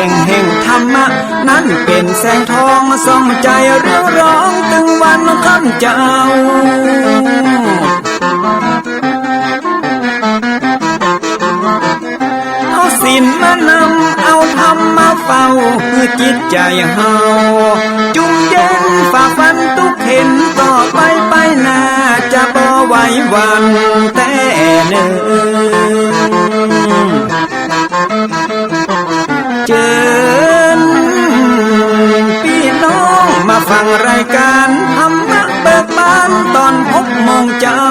งแห่งธรรมะนั้นเป็นแสงทองส่องใจเรียวร้องตึงวันค่ำเจ้าเอาศีลมานำเอาธรรมมาเฝ้าคือจิตใจเฮาจุ่มเย็นฝ่าฟันทุกเข็นต่อไปหน้าจะบ่ไหวหวั่นแต่เนิ่นเจิญพี่น้องมาฟังรายการธรรมะเบิกบานตอน6 โมงเจ้า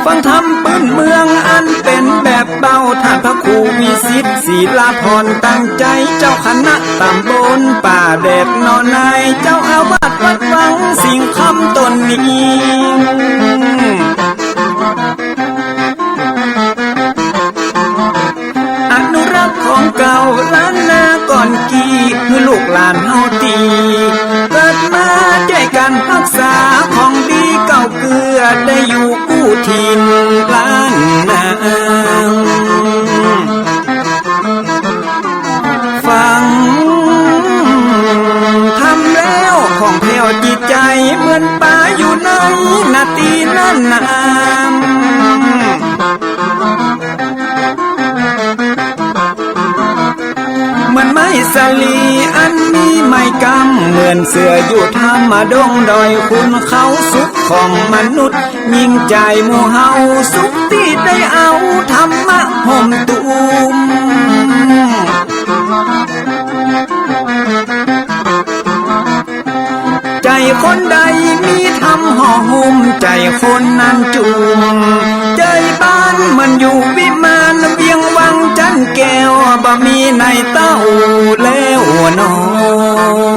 ฟังธรรมปื้นเมืองอันเป็นแบบเบาท่านพระครูวิสิทธิ์ศิลาภรณ์ตั้งใจเจ้าคณะตำบลป่าแดดนอนในเจ้าอาวาสวัดวังสิ่งคำตนนี้อนุรักษ์ของเก่าล้านนาก่อนกี่คือลูกหลานเฮาตีเกิดมาใจกันรักษาของดีเก่าเกลือได้อยู่กู้ถิ่นล้านนาฟังทำแล้วของแผ่วจิตใจเหมือนป่าอยู่ในนาทีล้านน้ำมันไม่สลีอันมีไม่กำเหมือนเสืออยู่ธรรมดงดอยคุณเขาสุขของมนุษย์ยิ่งใจหมู่เฮาสุขที่ได้เอาธรรมะห่มตุมใจคนใดมีธรรมห่อหุ้มใจคนนั้นจุมใจบ้านมันอยู่วิมานเวียงวังจันแก้วบ่มีในเต้าแล้วน้อง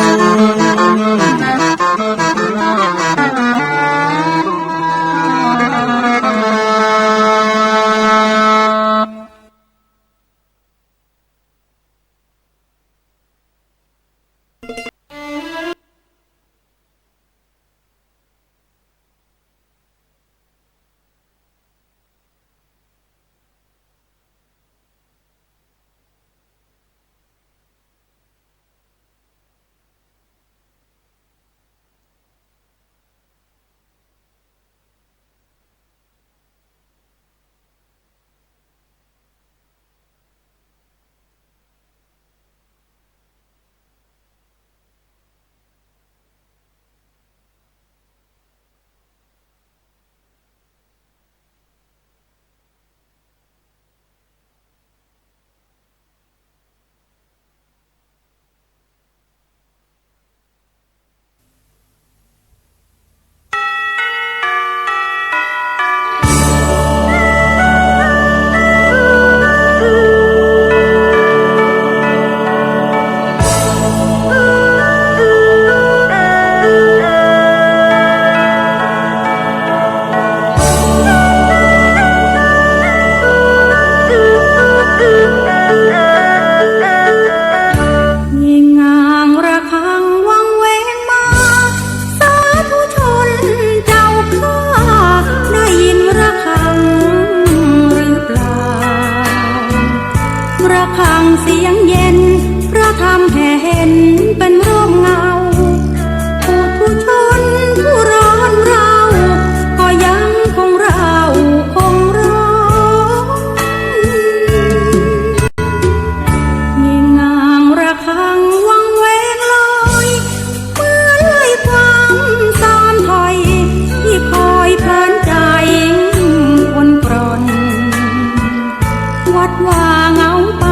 ว่าเหงาไป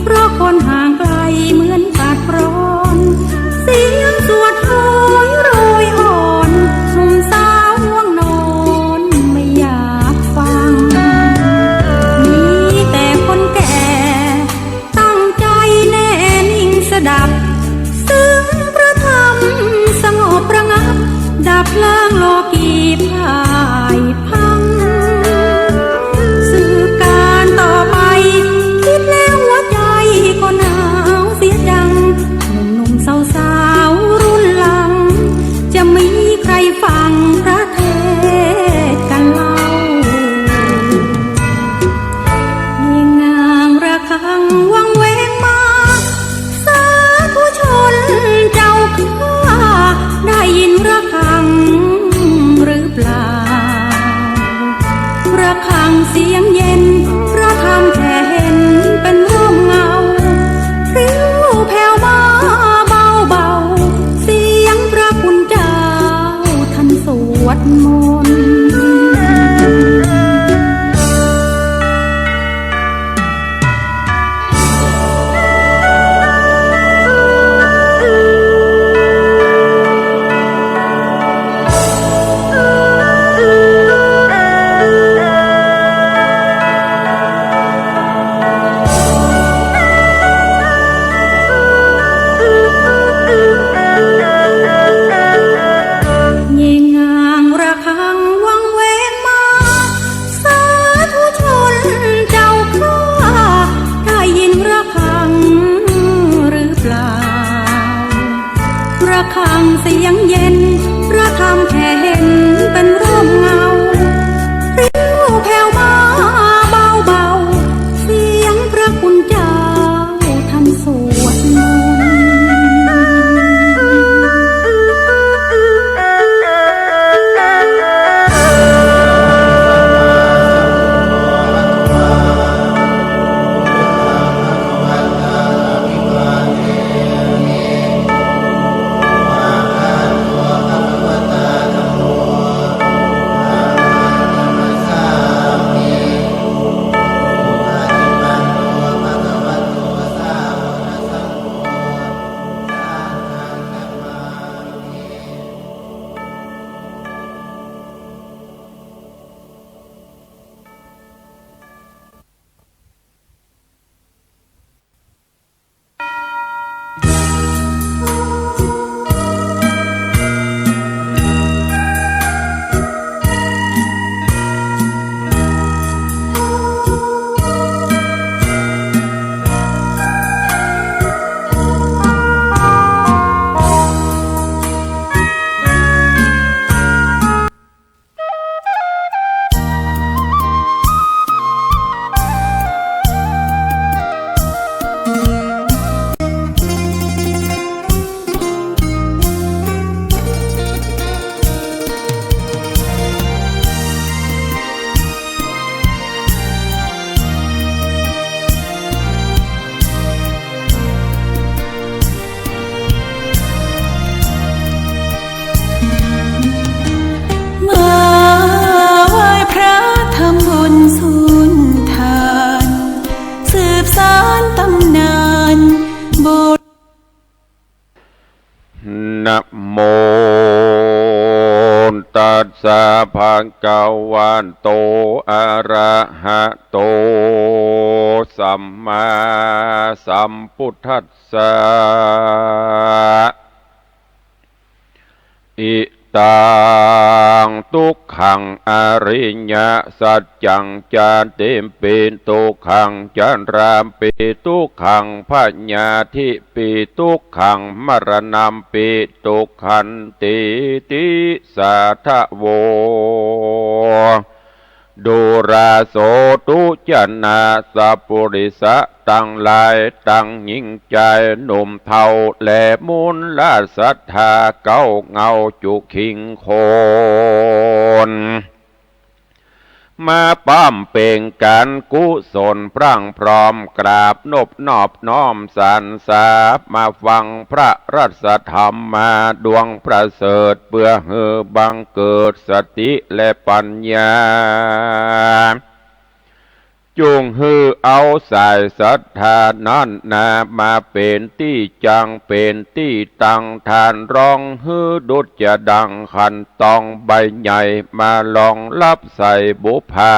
เพราะคนห่างไกลเหมือนตัดร้อน ระฆังเสียงเย็นพระธรรมแผ่เห็นเป็นร่มเงาพริ้วแผ่วมาเบาเบาเสียงพระคุณเจ้าท่านสวดมนต์ เสียงเย็นพระธรรมแผ่เห็นเป็นร่มเงาพริ้วแผ่วมาเบาเบาเสียงพระคุณเจ้าท่านสวดมนต์นะโมตัสสะภะคะวะโตอะระหะโตสัมมาสัมพุทธัสสะอิตังทุกขังอริยสัจจังจาติปิทุกขังจันรามปิทุกขังพญาธิปิทุกขังมรณัมปิทุกขันติติสัทธโวดูราโสตุจนาสัพปุริสะตั้งหลายตั้งยิ่งใจหนุ่มเทาและมูลลาศรัทธาเก้าเงาจุคิงโคนมาป้อมเป่งการกุศลพรั่งพร้อมกราบนบนอบน้อมสรรสาบมาฟังพระรัตธรรมมาดวงประเสริฐเพื่อเฮือบังเกิดสติและปัญญาจงฮือเอาสายศรัทธานั้นนามาเป็นที่จังเป็นที่ตั้งทานรองฮือดุจจะดังขันตองใบใหญ่มาลองรับใส่บุพา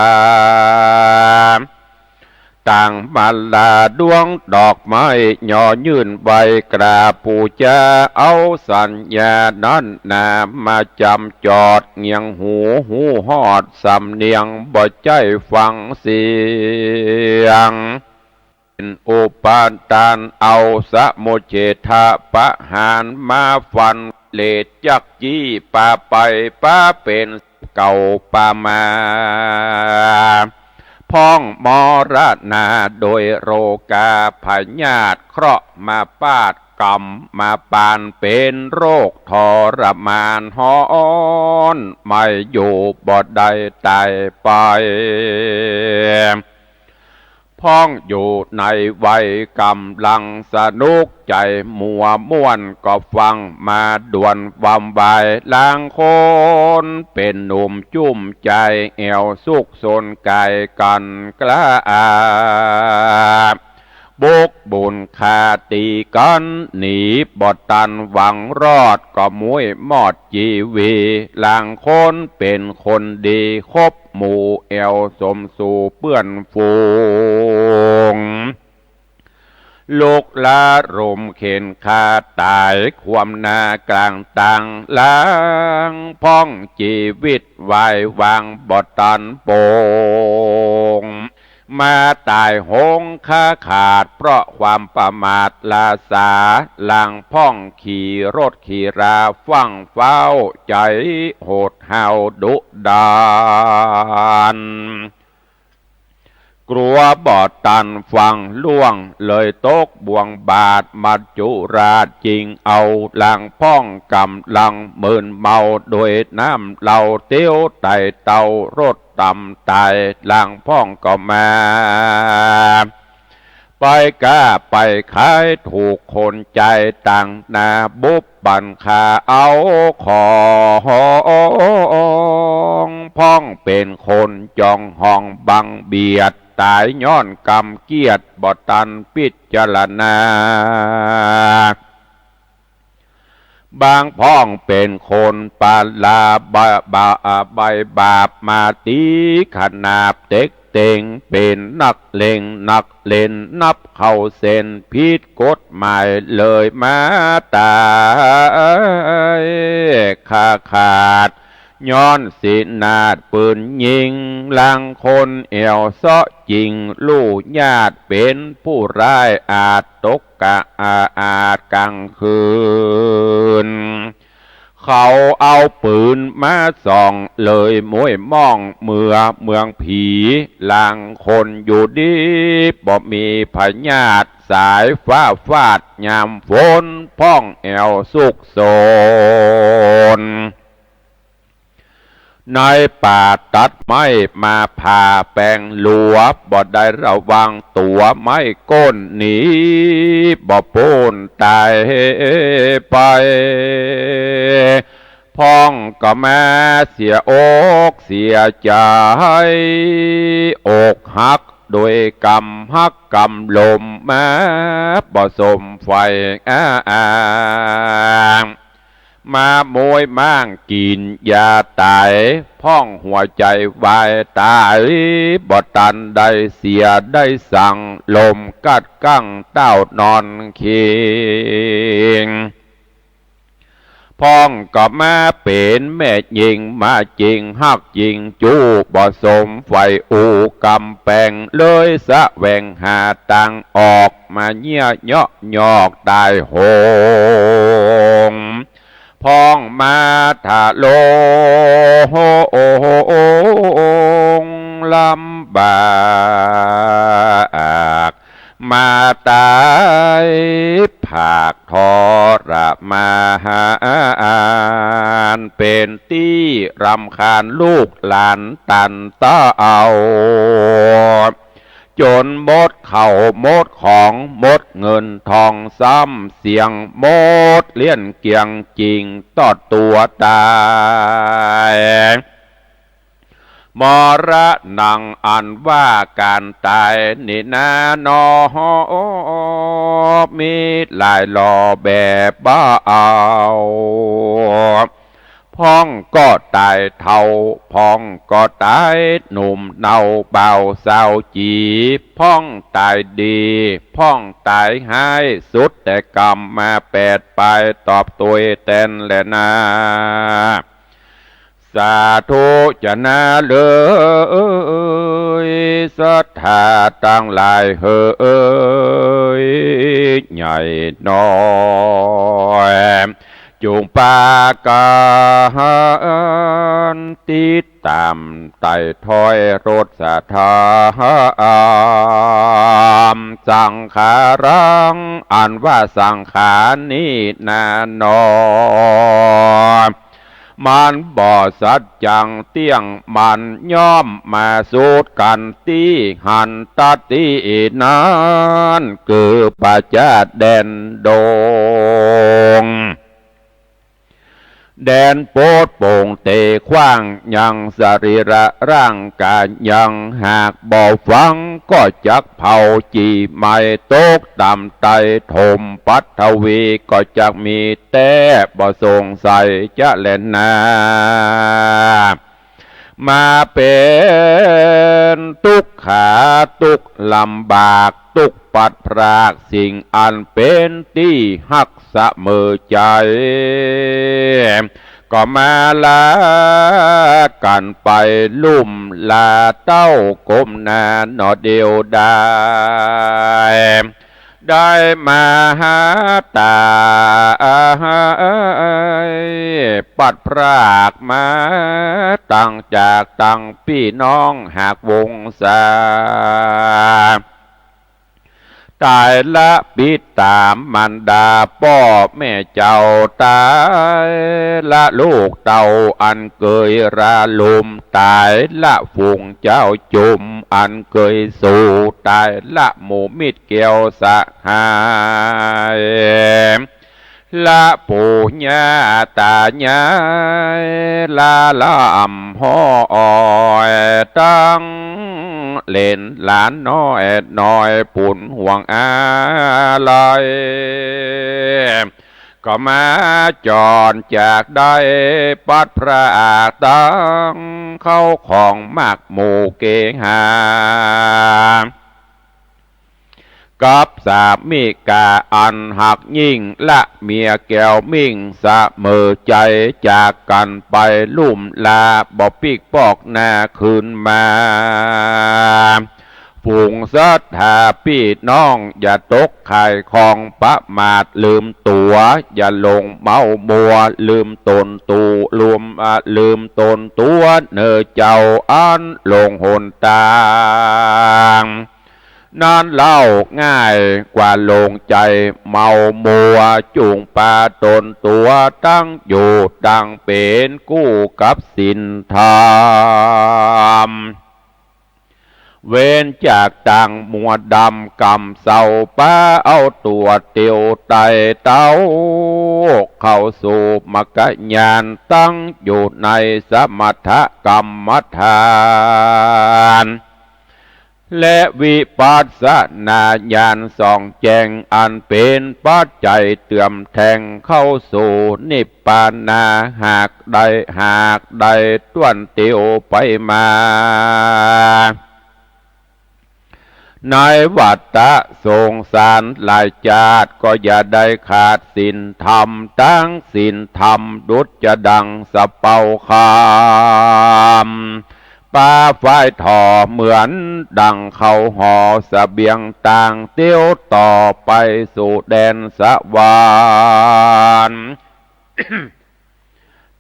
ต่างมาลาดวงดอกไม้หย่อยื่นใบกราบปูจาเอาสัญญานั้นนามาจำจอดเงียงหูหอดสำเนียงบ่ใจฟังเสียงเป็นอุปาทานเอาสะโมเจทะปะหารมาฟันเลดจักจี้ปาไปป้าเป็นเก่าปามาพ้องมรณาโดยโรกาพญาติเคราะห์มาปาด กรรมมาปานเป็นโรคทรมานฮ้อนไม่อยู่บ่ได้ตายไปพ้องอยู่ในวัยกำลังสนุกใจมัวม่วนก็ฟังมาด่วนวำวายล้างคนเป็นหนุ่มจุ่มใจแอวสุกสนกายกันกล้าบุกบุญคาตีกันหนีบอดตันหวังรอดก็มุ้ยมอดจีวีลางคนเป็นคนดีคบหมู่แอวสมสู่เปื้อนฟูงลูกลารมเข็นคาตายความนากลางต่างล้างพ้องชีวิตวายวางบอดตันโปงมาตายหงค่าขาดเพราะความประมาทลาสาลางพ้องขี่รถขี่ราฟังเฝ้าใจโหดเห่าดุดานกลัวบอดตันฟังล่วงเลยตกบ่วงบาดมัจจุราชจริงเอาลางพ้องกำลังมืนเมาโดยน้ำเหล่าเตี้ยวไต่เตารถต่ำตายลางพ้องก็มาไปกล้าไปขายถูกคนใจต่างนาบุบบันคาเอาของพ้องเป็นคนจองห้องบังเบียดตายย้อนกำเกียดบ่ตันพิจารณาบางพ้องเป็นคนปาลาใบบาปมาตีขนาบเต็กเต็งเป็นนักเลงนักเล่นนับเข้าเส้นผิดกฎหมายเลยมาตายขาดย้อนสินาดปืนยิงลังคนเอวเสาะจริงลู่ญาติเป็นผู้ร้ายอาจตกอาจกลางคืนเขาเอาปืนมาส่องเลยมวยมองเมืองผีลางคนอยู่ดีบ่มีพญาติสายฟ้าฟาดยามฝนพ้องแอวสุกโซนในป่าตัดไม้มาผ่าแปลงหลวบบ่ได้ระวังตัวไม่ก้นหนีบ่ปูนตายไปพ้องก็แม่เสียอกเสียใจอกหักโดยกำหักกำลมแม้บ่สมไฟมามวยม่างกินยาตายพ้องหัวใจวายตายบ่ตันได้เสียได้สั่งลมกัดกั้งเต้านอนเคียงพ้องก็มาเป็นแม่ยิงมาจริงฮักจริงจูบ่สมไฟอูกำแปงเลยสะแหวงหาตังออกมาเยี่ยเยาะยอกตายโหงพ้องมาถาโลลำบากมาตายผากทรมานเป็นที่รำคาญลูกหลานตันต้าเอาจนหมดเข่าหมดของหมดเงินทองซ้ำเสียงหมดเลี้ยนเกียงจริงตอดตัวตายมรณังอันว่าการตายนี่นานอมีหลายหล่อแบบบ้าเอาพ้องก็ตายเท่าพ้องก็ตายหนุ่มเนาเบาสาวจีพ้องตายดีพ้องตายหายสุดแต่กรรมมาแปดไปตอบตัวเต้นแลนาสาธุจะนาเลยศรัทธาตั้งหลายเฮ้ยใหญ่น้อยจงปาการติดตาม ไต่ถอยรถสะทามสังขารังอันว่าสังขารนี้นานอมันบ่สัจจังเตี้ยงมันย่อมมาสูดกันตีหันตัดตีนั้นคือปัจจาแดนโดงแดนโปดโป่งเตะขว้างยังสรีระร่างกายยังหากบ่ฟังก็จักเผาจีไม่ตกต่ำไตถมปัทวีก็จักมีแต่บ่สงสัยจะเล่นนามาเป็นทุกขาทุกลำบากทุกปัดพรากสิ่งอันเป็นที่หักเสมอใจก็มาลากันไปลุ่มลาเต้ากลมนานหนอเดียวได้มาหาตาปัดพรากมาตั้งจากตั้งพี่น้องหากวงศาตายละปิดตามมันดาพ่อแม่เจ้าตายละลูกเต่าอันเคยราลุมตายละฝูงเจ้าจุมอันเคยสู่ตายละหมู่มิตรเกี่ยวสะหายละปู่ย่าตายายละลำห้อยตั้งเล่นหลานน้อยปุ่นห่วงอะไรก็มาจรจากได้ปัดพระอาตังเข้าของมากหมู่เกหากับสามีกาอันหักยิ่งละเมียแก้วมิ่งเสมอใจจากกันไปลุ่มลาบ่ปิกปอกหน้าคืนมาฝูงสัทธาพี่น้องอย่าตกไข่ของประมาทลืมตัวอย่าลงเมามัวลืมตนตูลืมตนตัวเนอเจ้าอันลงหนตางนั่นเล่าง่ายกว่าลงใจเมามัวจูงปาตนตัวตั้งอยู่ดังเป็นกู้กับสินธรรมเว้นจากต่างมัวดำกำเศร้าป้าเอาตัวเตียวไตเต้าเข้าสู่มรรคญาณตั้งอยู่ในสมถกรรมฐานและวิปัสสนาญาณส่องแจงอันเป็นปัจจัยเตื่อมแทงเข้าสู่นิพพานาหากได้ต้วนเตียวไปมาในวัฏฏะสงสารหลายชาติก็อย่าได้ขาดศีลธรรมตั้งศีลธรรมดุจจะดังสะเปาคามป่าฝ้ายถอเหมือนดังเขาห่อเสบียงต่างเตี้ยวต่อไปสู่แดนสวรรค์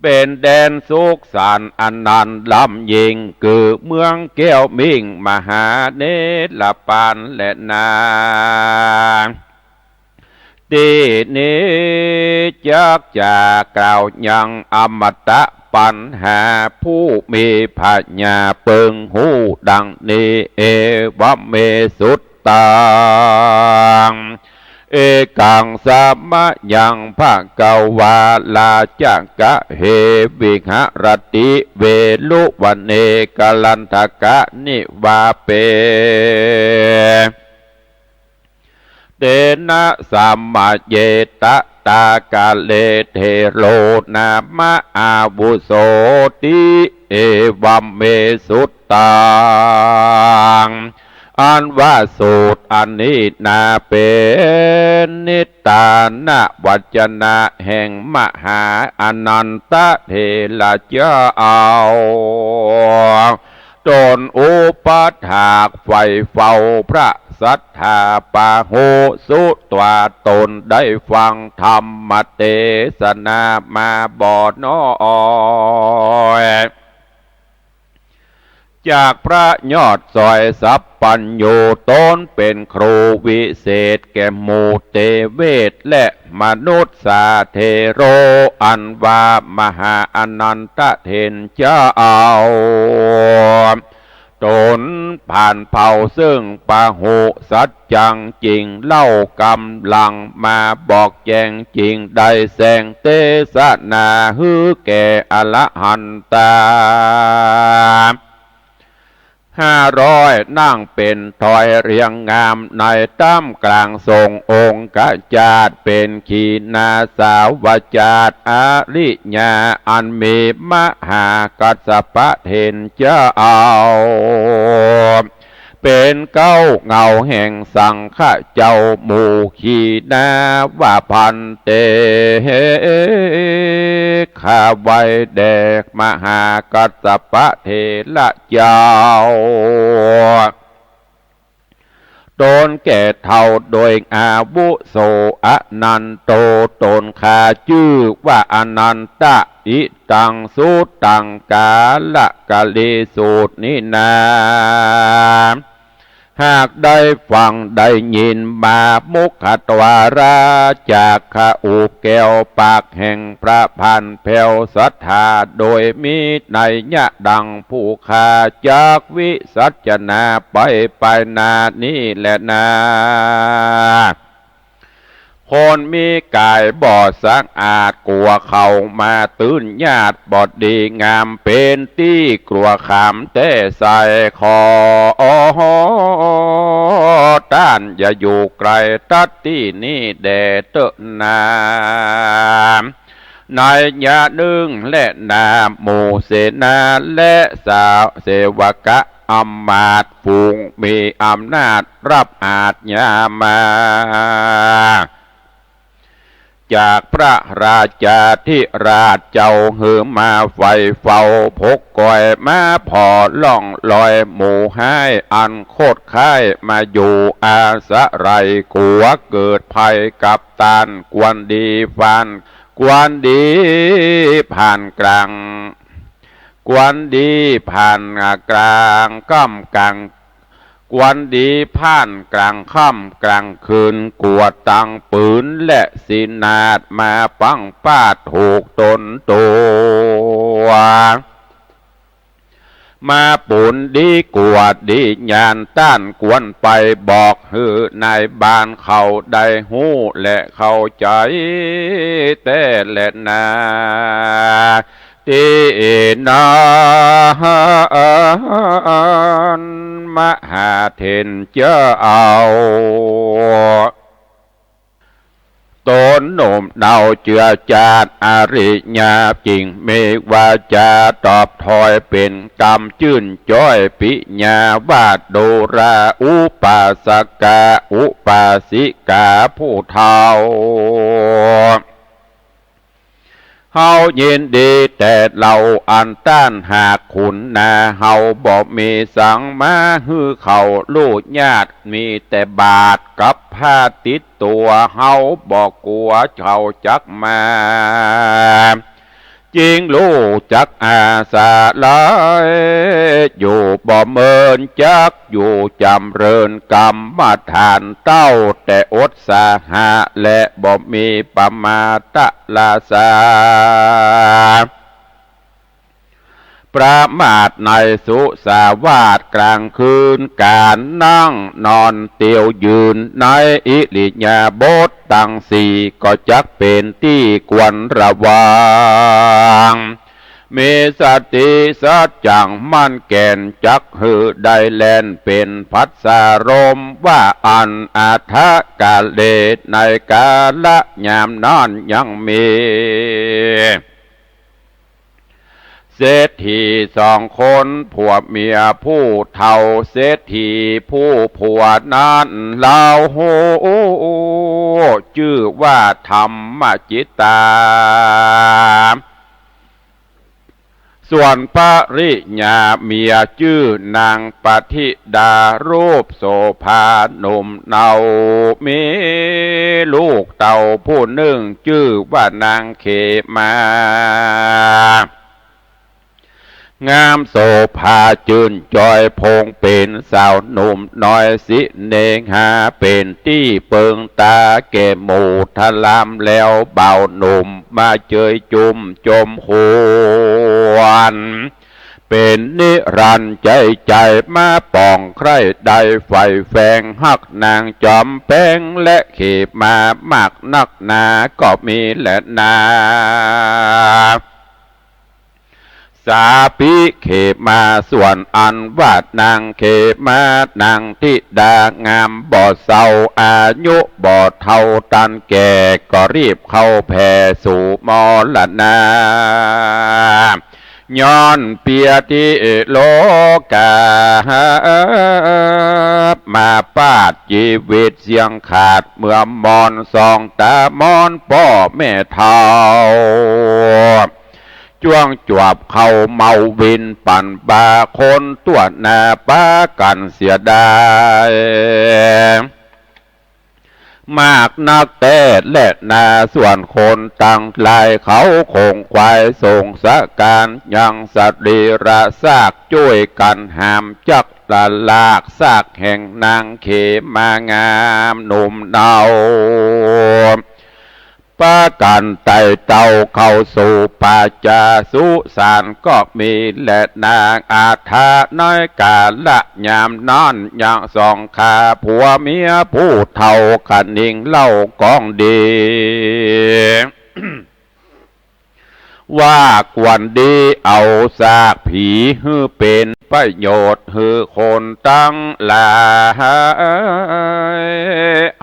เป็นแดนสุขสันต์อันนันต์ลำยิ่งคือเมืองแก้วมิ่งมหาเนตรปานและนาที่นี้จักจะกล่าวยังอมตะปัญหาผู้มีปัญญาเปิงหูดังนี้เอวเมสุตตังเอกังสามะยังภาเกวาลาจักกะเฮวิหรติเวลุวันเนกลันทกะนิวาเปเตนะสัมมาเยตะตากาเลเทโลนามะอาวุโสติเอวัมเมสุตตังอันว่าสูตรอันนี้นาเป็นนิตานะวัจนะแห่งมหาอนันตเทระเจ้าตนอุปถากไฟเฝ้าพระสัทธาปาโหสุตวาตนได้ฟังธรรมเทศนามาบ่อนอย จากพระยอดซอยสัพปัญโยตนเป็นครูวิเศษแก่หมู่เตเวทและมนุษย์สาเทโรอันว่ามหาอนันตเทนเจ้าตนผ่านเผ่าซึ่งปะหุสัจจังจริงเล่ากำลังมาบอกแจงจริงได้แสงเตสนาฮือแก่อรหันตา500นั่งเป็นถอยเรียงงามในตั้มกลางทรงองค์กจาดเป็นขีนาสาวจาดอริญาอันมีมหากัสสปะเทนเจ้าเป็นเก้าเงาแห่งสังฆเจ้าหมู่ขีนาว่าพันเตข้าไว้แดกมหากัสสปะเทระเจ้าตนแก่เท่าโดยอาวุโสอนันโตตนข้าชื่อว่าอนันตะอิตังสุตังกาละกะเลสูตรนี้นาหากได้ฟังได้ยินมามุขตวาราจากข้าอุแก้วปากแห่งพระพันแผ่วศรัทธาโดยมีในยะดังผู้ข้าจากวิสัชนาไปนานี้แหละนาคนมีกายบ่อสักอาจกลัวเข้ามาตื้นญาติบอดดีงามเป็นที่กลัวขามแต่ใส่คอต้านอย่าอยู่ไกลตัดที่นี่แดดเตนาในยะดึงและนาหมู่เสนาและสาวเสวกะอำมาตย์ฝูงมีอำนาจรับอาจญามาจากพระราชาธิราชเจ้าหือมาไฟเฝ้าพกก่อยมาพอล่องลอยหมู่ให้อันโคตรค่ายมาอยู่อาสะไรกัวเกิดภัยกับตานกวนดีฟันกวนดีผ่านกลางกวนดีผ่านกลางก้ำกลางกวนดีผ่านกลางค่ำกลางคืนกวดตังปืนและสินาดมาปังป้าถูกตนตัวมาปุ่นดีกวดดีญาณต้านกวนไปบอกฮือนายบ้านเขาได้หูและเข้าใจแต่และนาตีนานมหาเทนเจ้าตนหนุ่มเดาเจือจาดอริญาจริงเมวาจาตอบถอยเป็นกรรมจื่นจ้อยปิญาวาดโดราอุปาสกาอุปาสิกาผู้เฒ่าเฮายินดีแต่เราอันต้านหากขุนนาเฮาบอกมีสังมาฮือเขาลูกญาติมีแต่บาทกับผ้าติดตัวเฮาบอกกลัวเขาจักมาจริงลูกจักอาสาลายอยู่บ่เมินจักอยู่จำเริญกรรมมาทานเต้าแต่อดสาหะและบ่มีปมาตะลาสาประมาทในสุสาวาสกลางคืนการนั่งนอนเตียวยืนในอิริยาบถตั้งสี่ก็จักเป็นที่ควรระวังมีสติสัจจังมั่นแก่นจักหือได้แลนเป็นพัสสารมว่าอันอาทะกาเลในกาละยามนอนยังมีเศรษฐี2 คนผัวเมียผู้เฒ่าเศรษฐีผู้ผัวนั้นเล่าโหชื่อว่าธรรมจิตตาส่วนปริญาเมียชื่อนางปฏิดารูปโสภาหนุ่มเนามีลูกเต่าผู้หนึ่งชื่อว่านางเขมา งามโสภาจืนจอยพงเป็นสาวหนุ่มน้อยสิเนงหาเป็นที่เปิงตาแก่หมู่ทะลามแล้วเบาหนุ่มมาเจยจุมจมหวนเป็นนิรันดร์ใจมาป่องใครใดไฟแฝงหักนางจอมแป้งและขีบมามากนักหนาก็มีแหละนาสาปิเขมาส่วนอันวาดนางเขมานางทิดางามบ่เศร้าอายุบ่เท่าตันแก่ก็รีบเข้าแผ่สู่มรณาย้อนเปียที่โลกามาปาดชีวิตเสียงขาดเมื่อมอนสองตามอนพ่อแม่เท่าจ้วงจวบเข้าเมาวินปั่นบาคนตัวหน้าป้ากันเสียดายมากนักแต่และนาส่วนคนต่างลายเขาคงควายส่งสะการยังสัตว์ดีระซากช่วยกันหามจักละลากซากแห่งนางเขมางามหนุ่มเนาป้ากันไต่เต่าเข้าสู่ป่าจาสุสานก็มีและนางอาถาน้อยกาละยามนอนอย่างสองขาผัวเมียผู้เท่าขันนิ่งเล่ากองดี ว่ากวนดีเอาซากผีฮือเป็นประโยชน์ฮือคนตั้งหลาย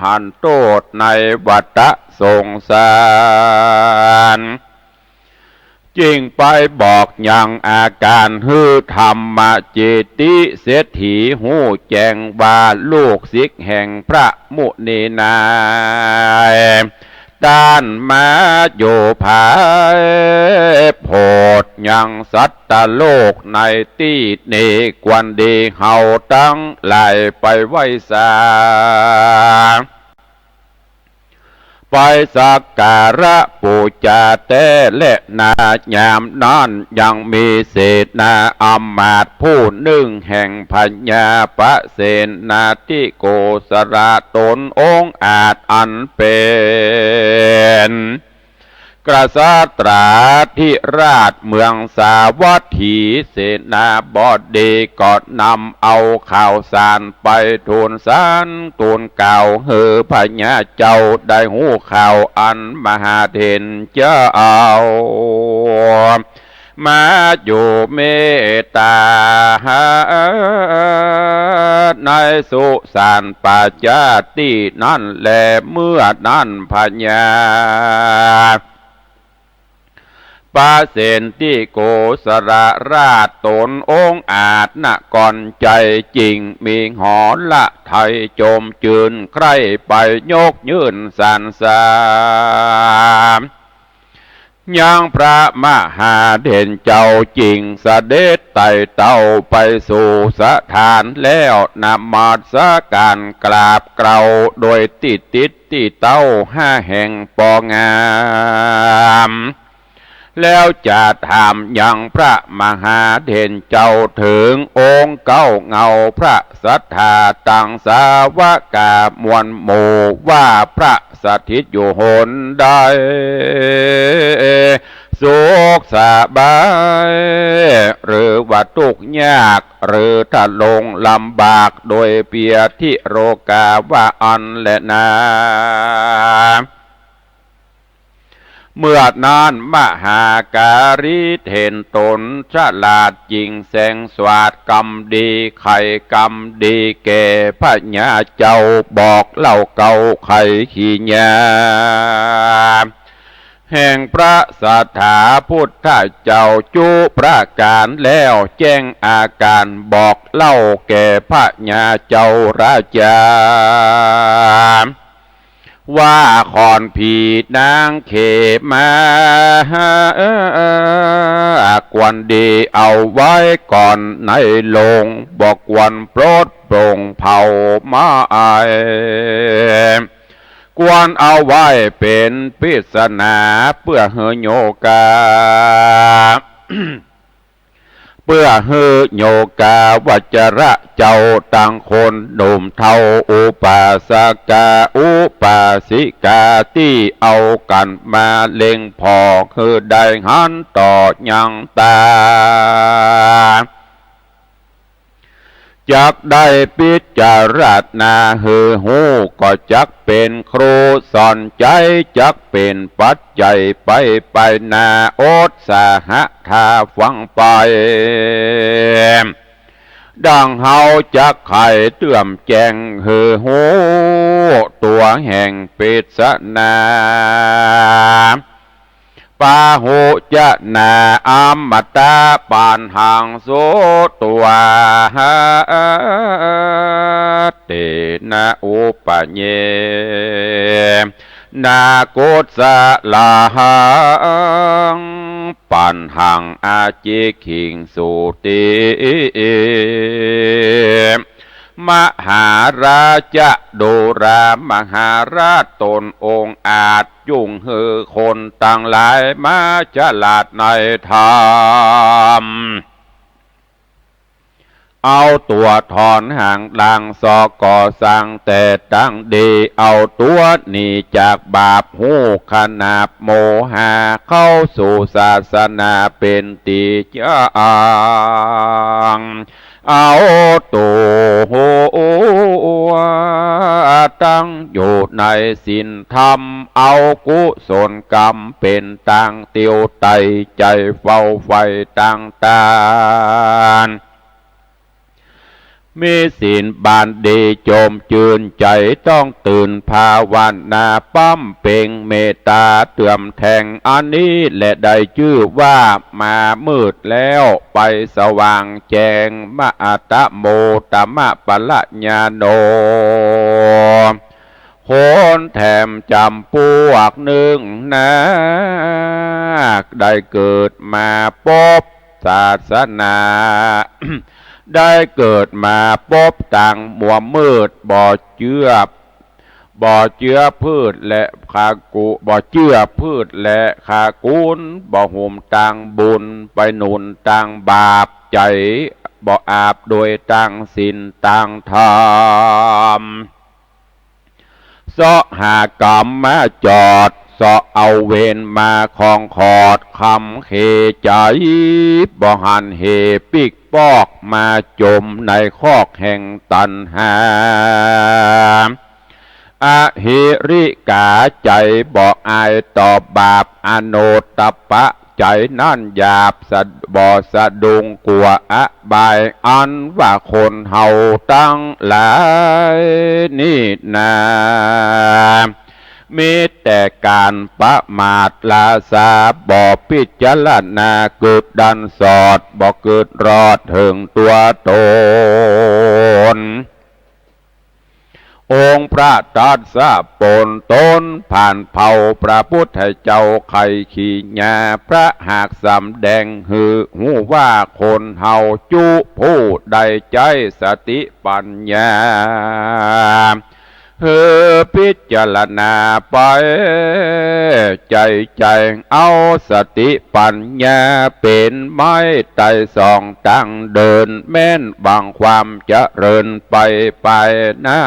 หันโทษในวัฏสงสารจริงไปบอกอย่างอาการฮือธรรมเจติเศรษฐีหูแจงบาลูกศิษย์แห่งพระมุนีนายด้านมาโยภายโพดยังสัตตโลกในที่นี้กวนดีเฮาตั้งหลายไปไว้สาไปสักการะปูจาแต่และนายามนั้นยังมีเศษนาอำมาตย์ผู้หนึ่งแห่งพัญญาปะเสนาทิโกสระตนองค์อาจอันเป็นกษัตราธิราชเมืองสาวัตถีเสนาบดีก็นำเอาข่าวสารไปทูลสารทูลเก่าเฮือพญาเจ้าได้หูข่าวอันมหาเถรเจ้ามาอยู่เมตตาในสุสานปัจจาตินั่นแลเมื่อนั้นพญาปาเสนที่โกสระราชตนองค์อาจนกรใจจริงมีหอละไทยโจมจืนใครไปยกยืนสรรสามยังพระมหาเด่นเจ้าจริงเสด็จไต่เต้าไปสู่สถานแล้วนำมาสการกราบเกลาโดยติดเต้าห้าแห่งปองามแล้วจะถามยังพระมหาเด่นเจ้าถึงองค์เก้าเงาพระสัทธาตังสาวกามวลหมู่ว่าพระสถิตอยู่หนใดสุขสบายหรือว่าทุกข์ยากหรือถ้าลงลำบากโดยเปียทิโรกาว่าอันและนาเมื่อนานมหาการิเห็นตนฉลาดจริงแสงสวาดกรรมดีไข่กรรมดีแก่พระญาเจ้าบอกเล่าเก่าไข่ขี้ญาแห่งพระสัทธาพุทธเจ้าจุประการแล้วแจ้งอาการบอกเล่าแก่พระญาเจ้าราชาว่าขอนผีนางเขมากวนดีเอาไว้ก่อนในโลงบอกกวนโปรดโปร่งเผามาอายกวนเอาไว้เป็นปริศนาเพื่อเฮโยกา เพื่อฮือโยกาวัจระเจ้าต่างคนหนุ่มเทาอุปาสกาอุปาสิกาที่เอากันมาเล็งพอคือได้หันต่อยังตาจักได้พิจารณาหือหูก็จักเป็นครูสอนใจจักเป็นปัจจัยไปนาโอดสาหะทาฟังไปดังเฮาจักไข่เตื่อมแจงหือหูตัวแห่งปิศนาปาหุจะนาอัมมตาปานหังโสตัวเตนะอุปเยนาโกสะลาหังปันหังอาจิขิงสุติมหาราชโดรามหาราชตนองค์อาจยุ่งฮือคนต่างหลายมาฉลาดในธรรมเอาตัวถอนห่างดังสอก่อสร้างแต่ตั้งดีเอาตัวหนีจากบาปหูขนาบโมหะเข้าสู่ศาสนาเป็นติจางเอาตัวตั้งอยู่ในศีลธรรมเอากุศลกรรมเป็นตั้งเตียวไตใจเฝ้าไฟตั้งตานมีศีลบานดีโจมจืนใจต้องตื่นภาวนาปั้มเป่งเมตตาเตื่อมแทงอันนี้และได้ชื่อว่ามามืดแล้วไปสว่างแจงมะอัตโมตมะปะละญาโนโหนแถมจำพวกหนึ่งนะได้เกิดมาพบศาสนา ได้เกิดมาพบต่างมัวมืดบ่อเจือพืชและขากุบ่อเจือพืชและขากุนบ่ห่มต่างบุญไปหนุนต่างบาปใจบ่อาบโดยต่างศีลต่างธรรมเสาะหากรรมมาจอดเสาะเอาเวรมาคองขอดคำเขใจบ่หันเหปิกปอกมาจมในคอกแห่งตัณหาอหิริกาใจบ่อายต่อบาปอโนตปะใจนั่นหยาบบ่สะดุงกลัวบายอันว่าคนเฮาตั้งหลายนี่นามีแต่การประมาทลาสาบ่พิจารณาเกิดดันสอดบ่เกิดรอดถึงตัวตนองค์พระตัสสะปนตนผ่านเผ่าพระพุทธเจ้าไข่ขี้ญาพระหากสำแดงหือหูว่าคนเฮาจุผู้ใดใจสติปัญญาพิจารณาไปใจเอาสติปัญญาเป็นไม้ไต่สองตั้งเดินแม่นบางความเจริญไปนะ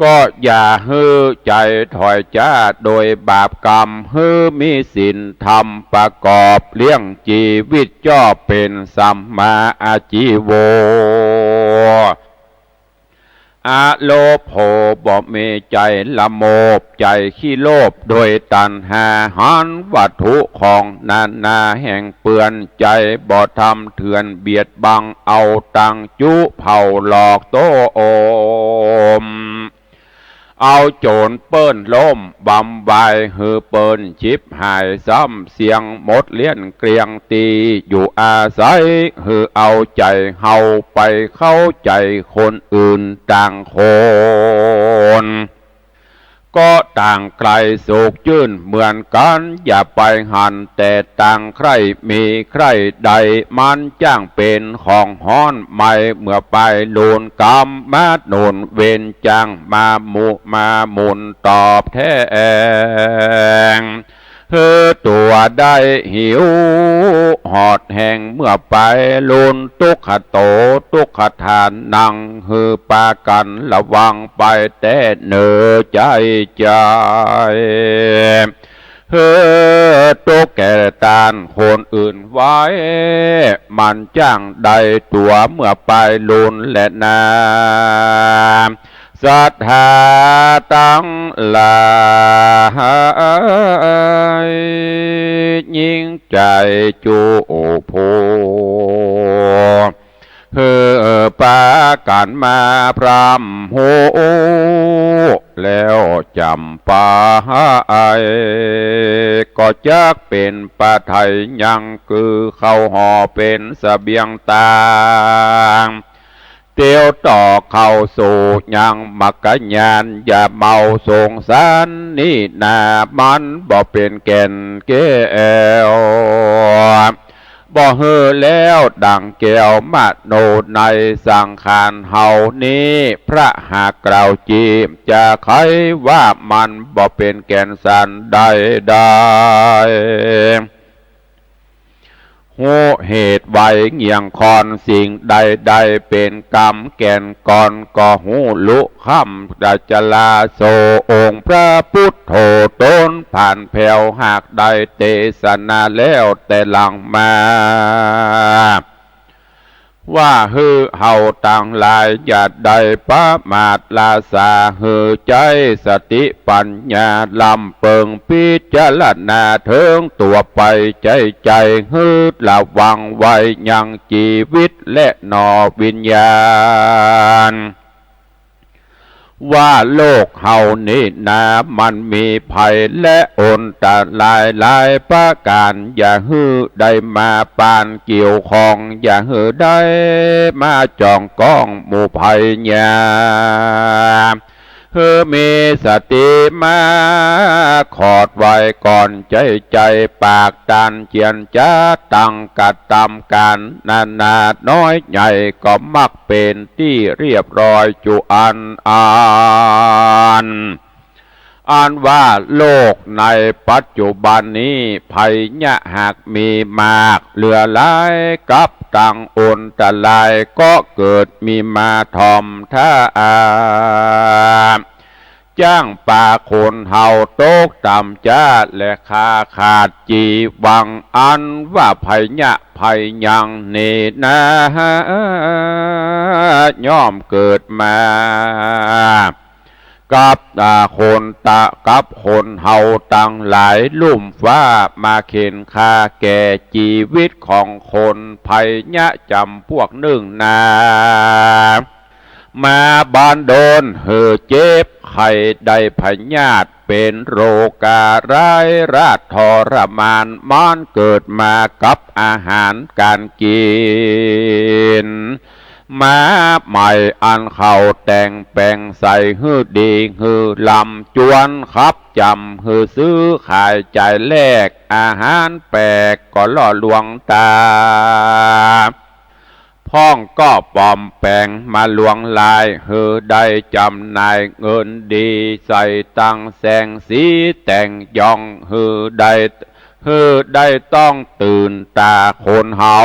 ก็อย่าฮือใจถอยจ้าโดยบาปกรรมฮือมีศีลธรรมประกอบเลี้ยงชีวิตจ่อเป็นสัมมาอาชีโวอะโลภโภบ่มีใจละโมบใจขี้โลภโดยตัณหาหันวัตถุของนานาแห่งเปือนใจบ่ทำเถื่อนเบียดบังเอาตังจุเผาหลอกโตโอมเอาโจรเปิ้นล้มบำบายหือเปิ้นชิบหายซ้ำเสียงหมดเลี้ยนเกลียงตีอยู่อาศัยหือเอาใจเฮาไปเข้าใจคนอื่นต่างคนก็ต่างใครสุขชื่นเหมือนกันอย่าไปหันแต่ต่างใครมีใครใดมันจ้างเป็นของฮ้อนไม่เมื่อไปโดนกรรมมาโดนเวรจ้างมาหมุนตอบแทง ตัวได้หิวหอดแห่งเมื่อไปลุนทุกขโตทุกขทานนั่งปากันระวังไปแต่เนอใจตัวแก่ตานคนอื่นไว้มันจ้างใดตัวเมื่อไปลุนและนาศรัทธาตั้งหลายยิ่งใจจูโพปากันมาพรำโหแล้วจำปาก็จักเป็นปาไทยยังคือเข้าห่อเป็นเสบียงตางเตียวต่อเข้าสู่ยังมักกะยานอย่าเมาสงสารนี่นามันบ่เป็นแก่นเกวบ่เฮอแล้วดังแก้วมโนในสังขารเฮานี้พระหากกล่าวจีมจะไขว่ามันบ่เป็นแก่นสันใดหูเหตุไว้เงียงคอนสิ่งใดเป็นกรรมแก่นก่อนก็หูลุคำดัจลาโสองค์พระพุทธโธต้นผ่านแผ่วหากใดเทศนาแล้วแต่หลังมาว่าเฮาต่างหลายอย่าได้ประมาทลาสาใจสติปัญญาลำเปิงพิจารณาเถิงตัวไปใจระวังไว้ยังชีวิตและนอวิญญาณว่าโลกเฮานี้นะมันมีภัยและอนตรายหลายประการอย่าได้มาปานเกี่ยวข้องอย่าได้มาจ้องก้องหมู่ภัยญามีสติมาขอดไว้ก่อนใจปากตันเจียนจ้าตั้งกัดตำการนาน้อยใหญ่ก็มักเป็นที่เรียบร้อยจุอันว่าโลกในปัจจุบันนี้ภัยยะหากมีมากเหลือหลายกับต่างอนตรายก็เกิดมีมาทอมท่าจ้างป่าคนเฮาโตกต่ำจ้าและขาดจีวังอันว่าภัยยะภัยยังนี่นะย่อมเกิดมากับกับคนเฮาตั้งหลายลุ่มฟ้ามาเข็นค่าแก่ชีวิตของคนภัยยะจำพวกหนึ่งนามาบานโดนเจ็บไข้ได้พยาธิเป็นโรคาร้ายราชทรมานมันเกิดมากับอาหารการกินมาใหม่อันเขาแต่งแปลงใส่ดีลำจวนครับจำซื้อขายใจแลกอาหารแปลกก็ล่อลวงตาพ้องก็ปลอมแปลงมาลวงลายได้จำนายเงินดีใส่ตังแสงสีแต่งยองได้ต้องตื่นตาคนเฮา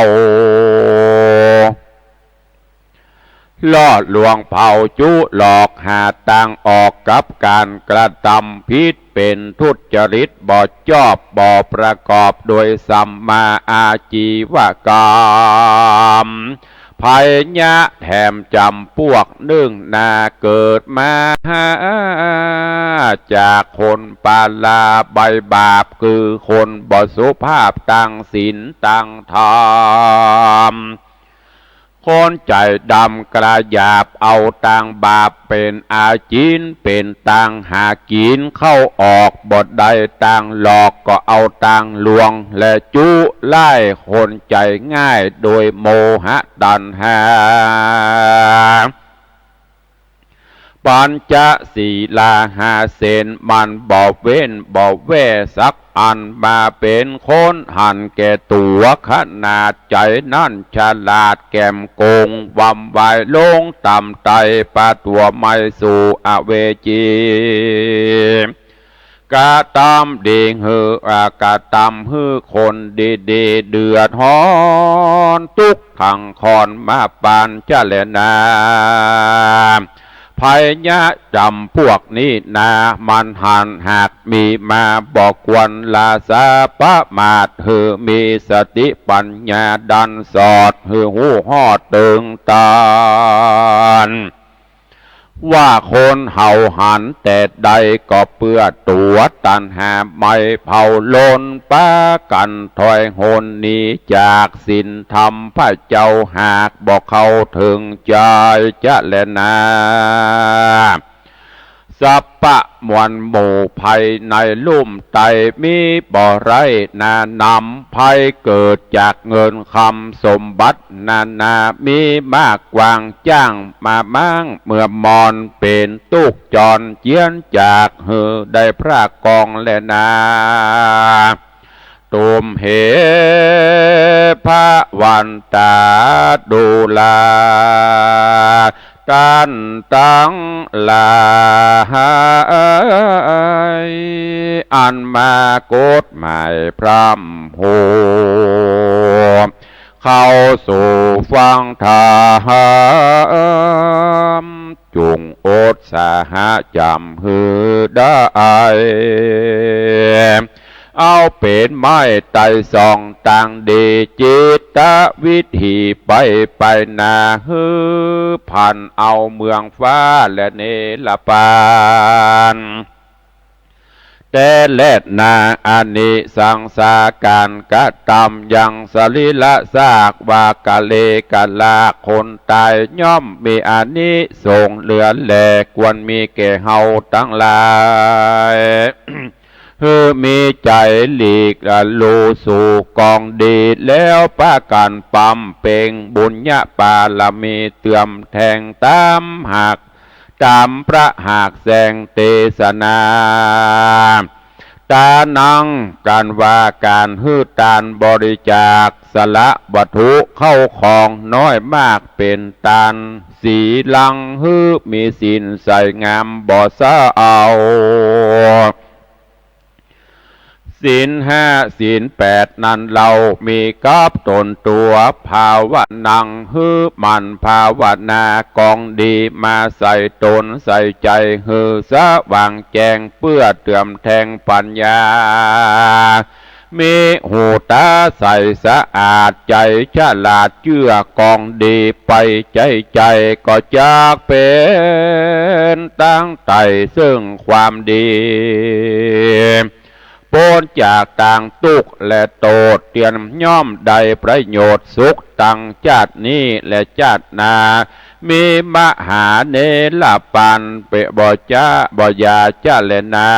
ล่อลวงเผาจุหลอกหาตังออกกับการกระทำผิดเป็นทุจริตบ่ชอบบ่ประกอบโดยสัมมาอาชีวกรรมภัยยะแถมจำพวกหนึ่งนาเกิดมาจากคนปาลาใบบาปคือคนบ่สุภาพตั้งศีลตั้งธรรมคนใจดำกระหยาบเอาตังบาปเป็นอาจินเป็นตังหากินเข้าออกบทใดตังหลอกก็เอาตังลวงและจุไล่คนใจง่ายโดยโมหะตัณหาปัญจศีลาหาเสนมันบ่เว้นบ่แว่สักอันมาเป็นคนหันแก่ตัวขนาดใจนั่นฉลาดแก้มโกงวำไวลงต่ำไตปาตัวไม่สู่อเวจี กะตามเดงเฮอกะตามฮือคนเดเดเดือดฮ้อนทุกขังคอนมาปานจะแลนาภัยยะจำพวกนี้นามันหันหากมีมาบอกควนลาสาปะมาดเฮอมีสติปัญญาดันสอดเฮอหูหอดตึงตานว่าคนเห่าหันแต่ใดก็เปื้อตัวตันหาไม่เผาลนป้ากันถอยโหนหนีจากศีลธรรมพระเจ้าหากบอกเขาถึงใจจะแลนาสัปปะมวลหมู่ภัยในลุ่มไตมีบ่อไรนานำภัยเกิดจากเงินคำสมบัตินามีมากกวางจ้างมามั่งเมื่อมอนเป็นตุกจรเจียนจากเฮือได้พระกองแลนาตุมเหพระวันตาดูลาตันตังลาอันมากฎหมายพร่ำโหเข้าสู่ฟังธรรมจุงอดสาหะจำหือได้เอาเป็นไม้ไต่สองต่างดีจิตวิธีไปนาฮือพันเอาเมืองฟ้าและเนลปานแต่แลดนาอานิสังสาการกะตำยังสลิละซากวากะเลกะลาคนตายย่อมมีอานิสงส์เหลือแหลควรมีแก่เฮาทั้งหลายคือมีใจหลีกลูสู่กองดีแล้วป้ากันปั๊มเป่งบุญญาปาลมีเตื่อมแทงตามหักตามพระหากแสงเทศนาตานังการว่าการฮือตานบริจาคสละวัตถุเข้าของน้อยมากเป็นตานสีลังฮือมีสินใส่งามบ่ซาเอาศีลห้าศีลแปดนั้นเรามีกับตนตัวภาวนังฮือมันภาวนากองดีมาใส่ตนใส่ใจฮือสว่างแจงเพื่อเตื่อมแทงปัญญามีหูตาใสสะอาดใจฉลาดเชื่อกองดีไปใจก็จากเป็นตั้งไต่ซึ่งความดีพ้นจากต่างทุกข์และโตดเตียนย่อมได้ประโยชน์สุขตั้งชาตินี้และชาติหน้ามีมหาเนรปันเปบ่จ้าบ่ยาจ้าเลนา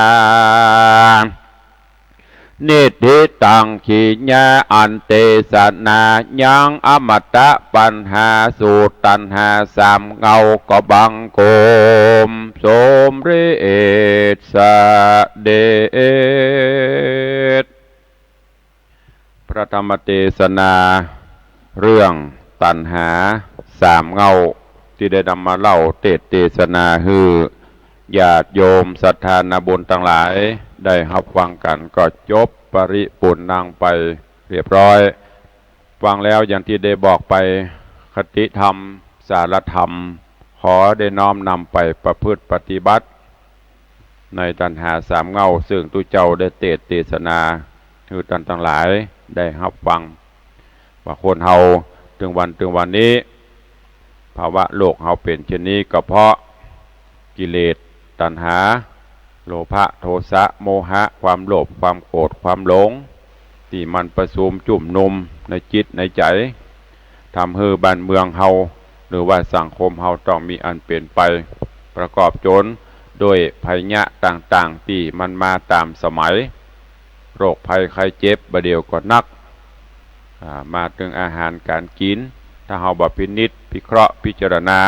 นิธิตังขีญาอันเตสนายังอมตะปัญหาสูตรตัณหาสามเงาก็บังโกมสมฤทธิ์สเดชพระธรรมเทศนาเรื่องตัณหาสามเงาที่ได้นำมาเล่าเทศนาฮือญาติโยมศรัทธานาบุญทั้งหลายได้รับฟังกันก็จบปริปุณนางไปเรียบร้อยฟังแล้วอย่างที่ได้บอกไปคติธรรมสารธรรมขอได้น้อมนำไปประพฤติปฏิบัติในตัณหาสามเงาซึ่งตุเจ้าได้เทศนาคือท่านทั้งหลายได้รับฟังว่าคนเฮาถึงวันนี้ภาวะโลกเฮาเป็นเช่นนี้ก็เพราะกิเลสตัณหาโลภะโทสะโมหะความโลภความโกรธความหลงที่มันประชุมจุ่มนุมในจิตในใจทำให้บ้านเมืองเฮาหรือว่าสังคมเฮาต้องมีอันเปลี่ยนไปประกอบจนด้วยภัยยะต่างๆที่มันมาตามสมัยโรคภัยไข้เจ็บบาเดียวก็นักมาถึงอาหารการกินถ้าเฮาบ่พินิจพิเคราะห์พิจารณา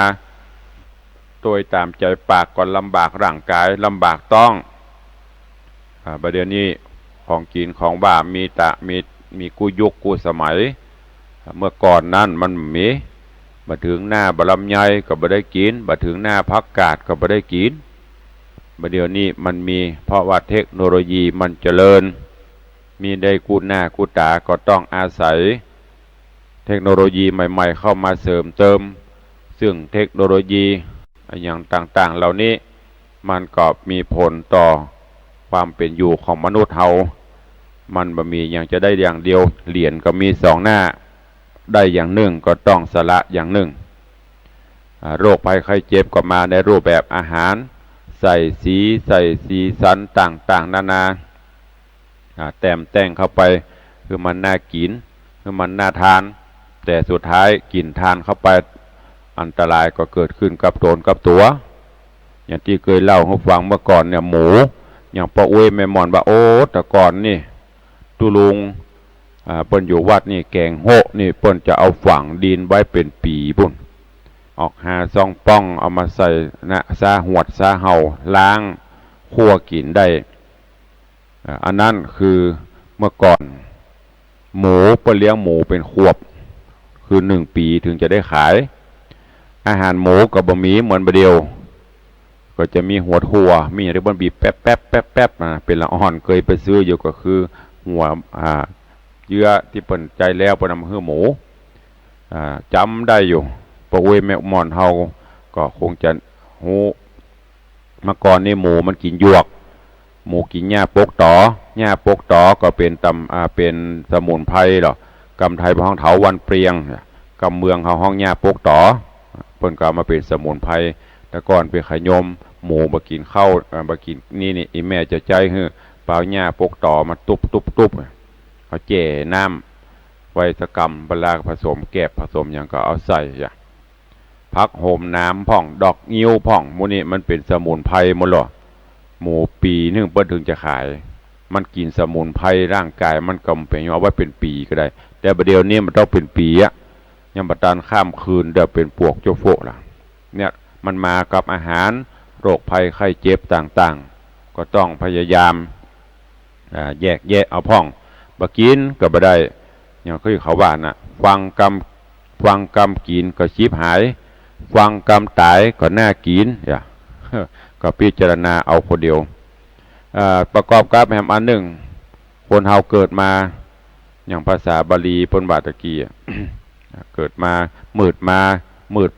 โดยตามใจปากก็ลำบากร่างกายลำบากต้องประเดี๋ยวนี้ของกินของบ้ามีกูยุคกูสมัยเมื่อก่อนนั้นมันมีมาถึงหน้าบะลำไยก็บ่ได้กินมาถึงหน้าพักกาดก็บ่ได้กิน บัดเดี๋ยวนี้มันมีเพราะว่าเทคโนโลยีมันเจริญมีได้กูหน้ากูตาก็ต้องอาศัยเทคโนโลยีใหม่ๆเข้ามาเสริมเติมซึ่งเทคโนโลยีอย่างต่างๆเหล่านี้มันก็มีผลต่อความเป็นอยู่ของมนุษย์เฮามันบ่มีอย่างจะได้อย่างเดียวเหรียญก็มีสองหน้าได้อย่างหนึ่งก็ต้องสละอย่างหนึ่งโรคภัยไข้เจ็บก็มาในรูปแบบอาหารใส่สีสันต่างๆนานาแต่มแต่งเข้าไปคือมันน่ากินคือมันน่าทานแต่สุดท้ายกินทานเข้าไปอันตรายก็เกิดขึ้นกับตนกับตัวอย่างที่เคยเล่าให้ฟังเมื่อก่อนเนี่ยหมูอย่างป้าอุ้ยแม่หมอนว่าโอ้แต่ก่อนนี่ตุลุงเปิ้นอยู่วัดนี่แกงโหนี่เปิ้นจะเอาฝังดินไว้เป็นปีปุ่นออกหาซองป้องเอามาใส่นะซาหวดซาเห่าล้างคั่วกินได้อันนั้นคือเมื่อก่อนหมูเปิ้นเลี้ยงหมูเป็นขวบคือ1 ปีถึงจะได้ขายอาหารหมูกับบะหมี่เหมือนบะเดียวก็จะมีหัวถั่วมีอะไรบนบีบแป๊บเป็นละอ่อนเคยไปซื้ออยู่ก็คือหัวเยื่อที่เปิ่นใจแล้วเปิ่นนำหื้อหมูจำได้อยู่ปะเวแม่หมอนเฮาก็คงจะหูเมื่อก่อนนี่หมูมันกินหยวกหมูกินหญ้าปกตอหญ้าปกตอก็เป็นเป็นสมุนไพรหรอกำไทยห้องเถาวันเปรียงกำเมืองเขาห้องหญ้าปกตอเปิ่นก็มาเป็นสมุนไพรแต่ก่อนเป็นขยมหมูมากินข้าวมากินนี่อีแม่จะใจฮือเปล่าหญ้าปกตอมาตุบเขาเจ่น้ำไว้สกรรมเวลาผสมแกบผสมอย่างก็เอาใส่พักโหมน้ำพ่องดอกงิ้วพ่องมูนี่มันเป็นสมุนไพรหมดหรอหมูปีนึงเปิ้นถึงจะขายมันกินสมุนไพรร่างกายมันกำเป็นเอาไว้เป็นปีก็ได้แต่ประเดี๋ยวนี้มันต้องเป็นปียังประทานข้ามคืนเดี๋ยวเป็นปวกโจโฟล่ะเนี่ยมันมากับอาหารโรคภัยไข้เจ็บต่างๆก็ต้องพยายามแยกแยะเอาพ่องบ่กินก็บ่ได้อย่างคือเขาว่าน่ะฟังกรรมกินก็ชีพหายฟังกรรมตายก็น่ากินก็พิจารณาเอาคนเดียวประกอบกับแหมอันหนึ่งคนเฮาเกิดมาอย่างภาษาบาลีปนบาตะกี้ เกิดมามืด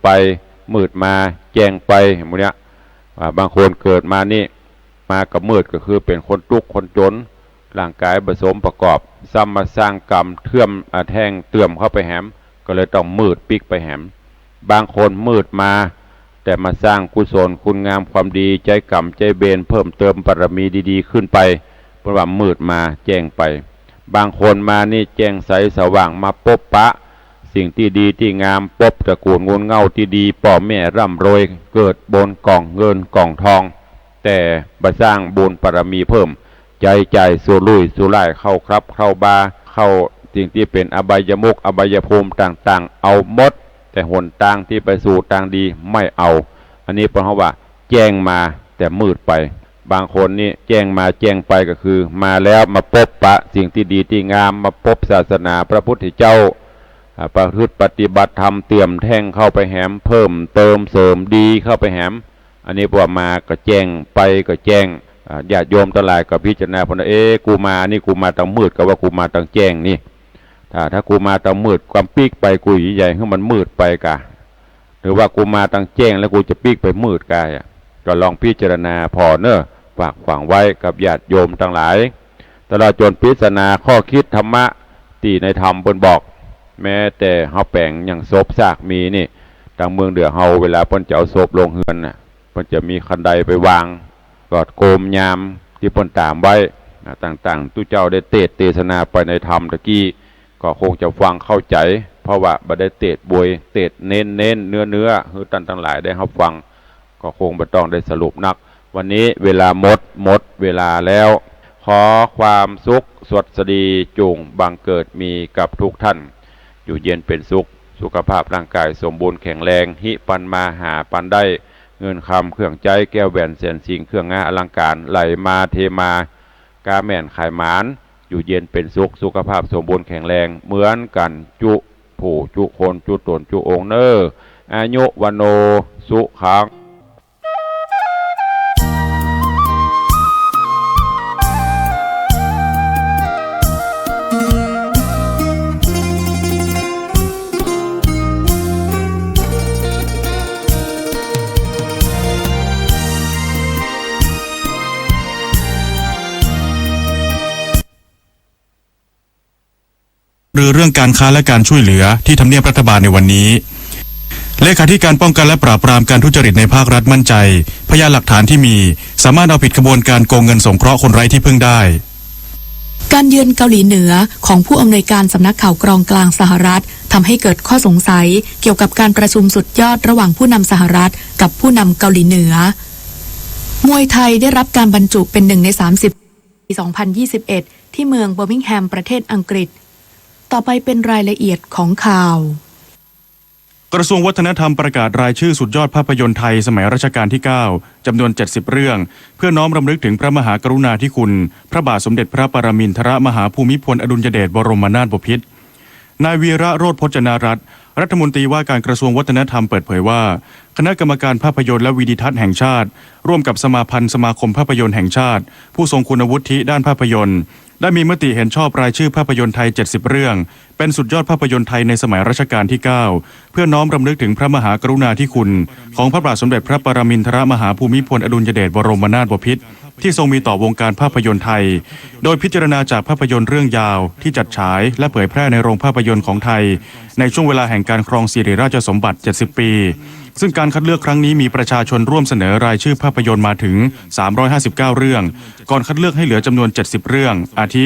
ไปมืดมาแจ้งไปหมดเนี้ยบางคนเกิดมานี่มากับมืดก็คือเป็นคนทุกข์คนจนร่างกายผสมประกอบซ้ำมาสร้างกรรมเทื่อมแทงเตื่อมเข้าไปแหมก็เลยต้องมืดปิกไปแหมบางคนมืดมาแต่มาสร้างกุศลคุณงามความดีใจกรรมใจเบนเพิ่มเติมบารมีดีๆขึ้นไปเพราะว่ามืดมาแจ้งไปบางคนมานี่แจ้งใสสว่างมาพบปะสิ่งที่ดีที่งามพบตระกูลงุนเงาที่ดีพ่อแม่ร่ำรวยเกิดบนกล่องเงินกล่องทองแต่มาสร้างบุญบารมีเพิ่มใจสู่ลุยสู่ไล่เข้าครับเข้าบาเข้าสิ่งที่เป็นอบายมุขอบายภูมิต่างๆเอาหมดแต่หนทางที่ไปสู่ทางดีไม่เอาอันนี้เพราะว่าแจ้งมาแต่มืดไปบางคนนี่แจ้งมาแจ้งไปก็คือมาแล้วมาพบปะสิ่งที่ดีที่งามมาพบศาสนาพระพุทธเจ้าประพฤติปฏิบัติธรรมเตี่ยมแท่งเข้าไปแหมเพิ่มเติมเสริมดีเข้าไปแหมอันนี้พอมาก็แจ้งไปก็แจ้งญาติโยมทั้งหลายก็พิจารณาพนกูมานี่กูมาตั้งมืดก็ว่ากูมาตั้งแจ้งนี่ถ้ากูมาตั้งมืดความปีกไปกูใหญ่ให้มันมืดไปกะหรือว่ากูมาตั้งแจ้งแล้วกูจะปีกไปมืดกายก็ลองพิจารณาพอเนอะฝากฝังไว้กับญาติโยมทั้งหลายตลอดจนพิจารณาข้อคิดธรรมะที่ในธรรมบนบอกแม้แต่เฮาแปลงอย่างศพซากมีนี่ทางเมืองเดือเฮาเวลาเพิ่นจะเอาศพลงเฮือนน่ะเพิ่นจะมีคันไดไปวางกอดโกมยามที่เพิ่นตามไว้ต่างๆตู้เจ้าได้เทศนาไปในธรรมตะกี้ก็คงจะฟังเข้าใจเพราะว่าบ่ได้บวยเน้นเนื้อคือท่านทั้งหลายได้รับฟังก็คงบ่ต้องได้สรุปนักวันนี้เวลาหมดเวลาแล้วขอความสุขสวัสดีจงบังเกิดมีกับทุกท่านอยู่เย็นเป็นสุขสุขภาพร่างกายสมบูรณ์แข็งแรงหิปันมาหาปันได้เงินคำเครื่องใจแก้วแหวนแสนสิงเครื่องงาอลังการไหลมาเทมากาแม่นขายหมานอยู่เย็นเป็นสุขสุขภาพสมบูรณ์แข็งแรงเหมือนกันจุผู้จุคนจุตนจุองค์เนออายุวันโนสุขัง การค้าและการช่วยเหลือที่ทำเนียบรัฐบาลในวันนี้เลขาธิการป้องกันและปราบปรามการทุจริตในภาครัฐมั่นใจพยานหลักฐานที่มีสามารถเอาผิดขบวนการโกงเงินสงเคราะห์คนไร้ที่พึ่งได้การเยือนเกาหลีเหนือของผู้อำนวยการสำนักข่าวกรองกลางสหรัฐทำให้เกิดข้อสงสัยเกี่ยวกับการประชุมสุดยอดระหว่างผู้นำสหรัฐกับผู้นำเกาหลีเหนือมวยไทยได้รับการบรรจุเป็น1 ใน 30 ปี 2021 ที่เมืองเบอร์มิงแฮมประเทศอังกฤษต่อไปเป็นรายละเอียดของข่าวกระทรวงวัฒนธรรมประกาศรายชื่อสุดยอดภาพยนตร์ไทยสมัยรัชกาลที่ 9 จำนวน 70 เรื่องเพื่อน้อมรำลึกถึงพระมหากรุณาธิคุณพระบาทสมเด็จพระปรมินทรมหาภูมิพลอดุลยเดชบรมนาถบพิตรนายวีระโรจน์พจนารัตน์รัฐมนตรีว่าการกระทรวงวัฒนธรรมเปิดเผยว่าคณะกรรมการภาพยนตร์และวิดีทัศน์แห่งชาติร่วมกับสมาพันธ์สมาคมภาพยนตร์แห่งชาติผู้ทรงคุณวุฒิด้านภาพยนตร์ได้มีมติเห็นชอบรายชื่อภาพยนตร์ไทย 70 เรื่องเป็นสุดยอดภาพยนตร์ไทยในสมัยรัชกาลที่ 9 เพื่อน้อมรำลึกถึงพระมหากรุณาธิคุณของพระบาทสมเด็จพระปรมินทรมหาภูมิพลอดุลยเดชบรมนาถบพิตรที่ทรงมีต่อวงการภาพยนตร์ไทยโดยพิจารณาจากภาพยนตร์เรื่องยาวที่จัดฉายและเผยแพร่ในโรงภาพยนตร์ของไทยในช่วงเวลาแห่งการครองสิริราชสมบัติ 70 ปีซึ่งการคัดเลือกครั้งนี้มีประชาชนร่วมเสนอรายชื่อภาพยนตร์มาถึง 359 เรื่องก่อนคัดเลือกให้เหลือจำนวน 70 เรื่องอาทิ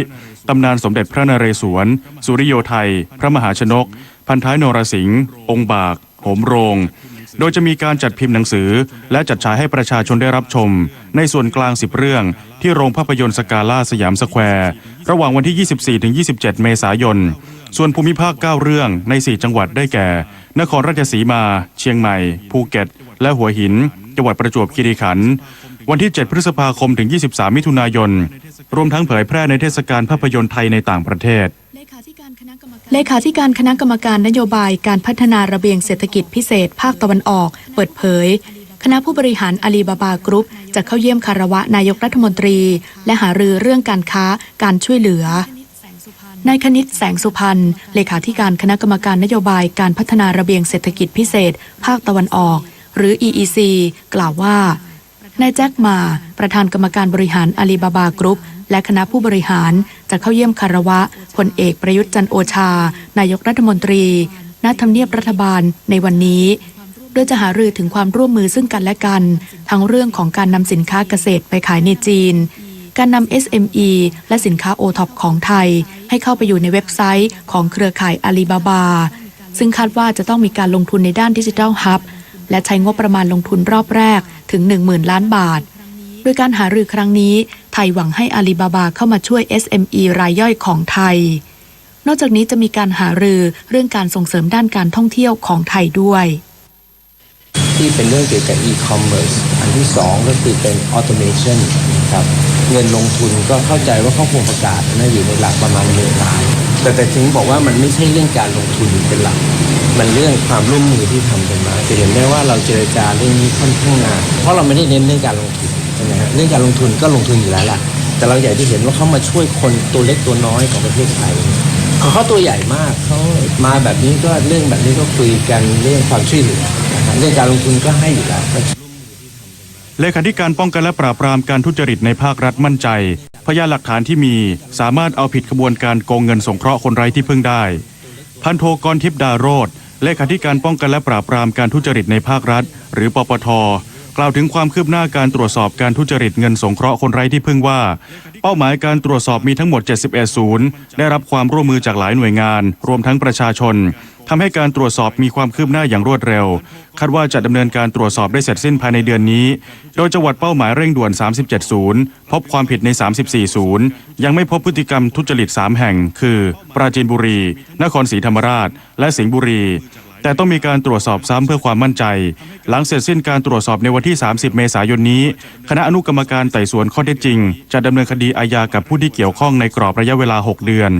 ตำนานสมเด็จพระนเรศวรสุริโยไทยพระมหาชนกพันท้ายนรสิงห์องค์บากโหมโรงโดยจะมีการจัดพิมพ์หนังสือและจัดฉายให้ประชาชนได้รับชมในส่วนกลาง10 เรื่องที่โรงภาพยนตร์สกาล่าสยามสแควร์ระหว่างวันที่ 24-27 เมษายนส่วนภูมิภาค 9 เรื่องใน 4 จังหวัดได้แก่นครราชสีมาเชียงใหม่ภูเก็ตและหัวหินจังหวัดประจวบคีรีขันธ์วันที่ 7 พฤษภาคมถึง 23 มิถุนายนรวมทั้งเผยแพร่ในเทศกาลภาพยนตร์ไทยในต่างประเทศเลขาธิการคณะกรรมการนโยบายการพัฒนาระเบียงเศรษฐกิจพิเศษภาคตะวันออกเปิดเผยคณะผู้บริหารอาลีบาบากรุ๊ปจะเข้าเยี่ยมคารวะนายกรัฐมนตรีและหารือเรื่องการค้าการช่วยเหลือนายคณิตแสงสุพรรณเลขาธิการคณะกรรมการนโยบายการพัฒนาระเบียงเศรษฐกิจพิเศษภาคตะวันออกหรือ EEC กล่าวว่านายแจ็คหม่าประธานกรรมการบริหารอาลีบาบากรุ๊ปและคณะผู้บริหารจะเข้าเยี่ยมคารวะพลเอกประยุทธ์จันทร์โอชานายกรัฐมนตรีณทำเนียบรัฐบาลในวันนี้โดยจะหารือถึงความร่วมมือซึ่งกันและกันทั้งเรื่องของการนำสินค้าเกษตรไปขายในจีนการนำ SME และสินค้า OTOP ของไทยให้เข้าไปอยู่ในเว็บไซต์ของเครือข่ายอาลีบาบาซึ่งคาดว่าจะต้องมีการลงทุนในด้านดิจิทัลฮับและใช้งบประมาณลงทุนรอบแรกถึง 10,000 ล้านบาทโดยการหารือครั้งนี้ไทยหวังให้อาลีบาบาเข้ามาช่วย SME รายย่อยของไทยนอกจากนี้จะมีการหารือเรื่องการส่งเสริมด้านการท่องเที่ยวของไทยด้วยที่เป็นเรื่องเกี่ยวกับ e-commerce อันที่2ก็คือเป็น automation ครับเงินลงทุนก็เข้าใจว่าเขาคงประกาศนะอยู่ในหลักประมาณ1 ล้านแต่ถึงบอกว่ามันไม่ใช่เรื่องการลงทุนเป็นหลักมันเรื่องความร่วมมือที่ทำกันมาจะเห็นได้ว่าเราเจรจาเรื่องนี้ค่อนข้างนานเพราะเราไม่ได้เน้นเรื่องการลงทุนใช่ไหมฮะเรื่องการลงทุนก็ลงทุนอยู่แล้วล่ะแต่เราอยากที่เห็นว่าเขามาช่วยคนตัวเล็กตัวน้อยของประเทศไทยเขาตัวใหญ่มากเขามาแบบนี้ก็เรื่องแบบนี้ก็คุยกันเรื่องความช่วยเหลือเรื่องการลงทุนก็ให้อยู่แล้วเลขาธิการป้องกันและปราบปรามการทุจริตในภาครัฐมั่นใจพยานหลักฐานที่มีสามารถเอาผิดขบวนการโกงเงินสงเคราะห์คนไร้ที่พึ่งได้พันโทกรทิพย์ดาโรจน์เลขาธิการป้องกันและปราบปรามการทุจริตในภาครัฐหรือปปท.กล่าวถึงความคืบหน้าการตรวจสอบการทุจริตเงินสงเคราะห์คนไร้ที่พึ่งว่าเป้าหมายการตรวจสอบมีทั้งหมด71ศูนย์ได้รับความร่วมมือจากหลายหน่วยงานรวมทั้งประชาชนทำให้การตรวจสอบมีความคืบหน้าอย่างรวดเร็วคาดว่าจะดำเนินการตรวจสอบได้เสร็จสิ้นภายในเดือนนี้โดยจังหวัดเป้าหมายเร่งด่วน37ศูนย์พบความผิดใน34ศูนย์ยังไม่พบพฤติกรรมทุจริต3แห่งคือปราจีนบุรีนครศรีธรรมราชและสิงห์บุรีแต่ต้องมีการตรวจสอบซ้ำเพื่อความมั่นใจหลังเสร็จสิ้นการตรวจสอบในวันที่30เมษายนนี้คณะอนุกรรมการไต่สวนข้อเท็จจริงจะดำเนินคดีอาญากับผู้ที่เกี่ยวข้องในกรอบระยะเวลา6เดือน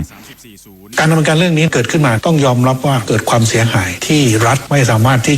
การดำเนินการเรื่องนี้เกิดขึ้นมาต้องยอมรับว่าเกิดความเสียหายที่รัฐไม่สามารถที่